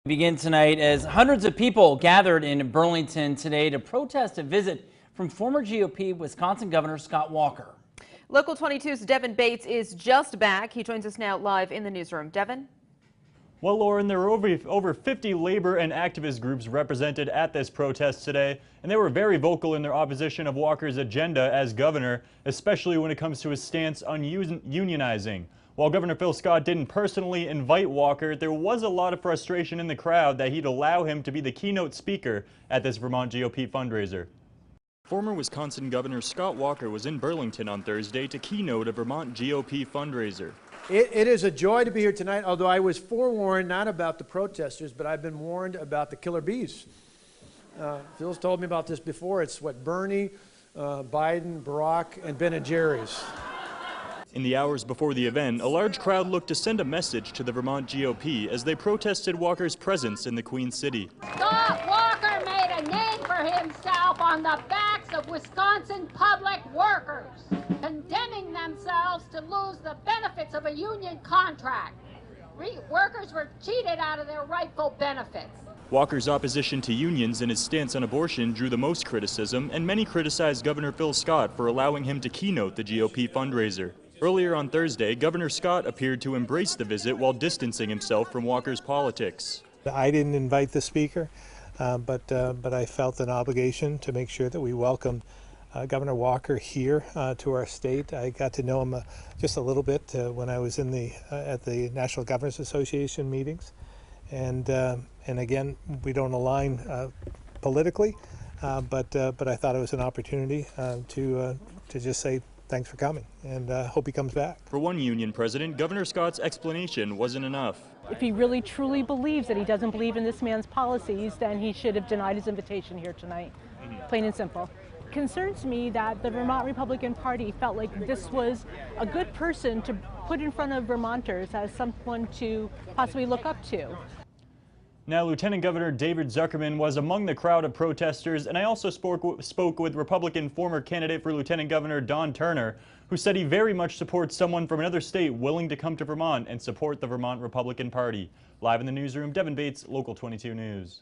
Begin tonight as hundreds of people gathered in Burlington today to protest a visit from former GOP Wisconsin Governor Scott Walker. Local 22's Devin Bates is just back. He joins us now live in the newsroom. Devin? Well, Lauren, there were over 50 labor and activist groups represented at this protest today, and they were very vocal in their opposition of Walker's agenda as governor, especially when it comes to his stance on unionizing. While Governor Phil Scott didn't personally invite Walker, there was a lot of frustration in the crowd that he'd allow him to be the keynote speaker at this Vermont GOP fundraiser. Former Wisconsin Governor Scott Walker was in Burlington on Thursday to keynote a Vermont GOP fundraiser. It is a joy to be here tonight, although I was forewarned not about the protesters, but I've been warned about the killer bees. Phil's told me about this before. It's what Bernie, Biden, Barack, and Ben and Jerry's. In the hours before the event, a large crowd looked to send a message to the Vermont GOP as they protested Walker's presence in the Queen City. Scott Walker made a name for himself on the backs of Wisconsin public workers, condemning themselves to lose the benefits of a union contract. Workers were cheated out of their rightful benefits. Walker's opposition to unions and his stance on abortion drew the most criticism, and many criticized Governor Phil Scott for allowing him to keynote the GOP fundraiser. Earlier on Thursday, Governor Scott appeared to embrace the visit while distancing himself from Walker's politics. I didn't invite the speaker, but I felt an obligation to make sure that we welcomed Governor Walker here to our state. I got to know him just a little bit when I was in at the National Governors Association meetings, and again, we don't align politically, but I thought it was an opportunity to just say thanks for coming, and hope he comes back. For one union president, Governor Scott's explanation wasn't enough. If he really truly believes that he doesn't believe in this man's policies, then he should have denied his invitation here tonight. Plain and simple. It concerns me that the Vermont Republican Party felt like this was a good person to put in front of Vermonters as someone to possibly look up to. Now, Lieutenant Governor David Zuckerman was among the crowd of protesters, and I also spoke with Republican former candidate for Lieutenant Governor Don Turner, who said he very much supports someone from another state willing to come to Vermont and support the Vermont Republican Party. Live in the newsroom, Devin Bates, Local 22 News.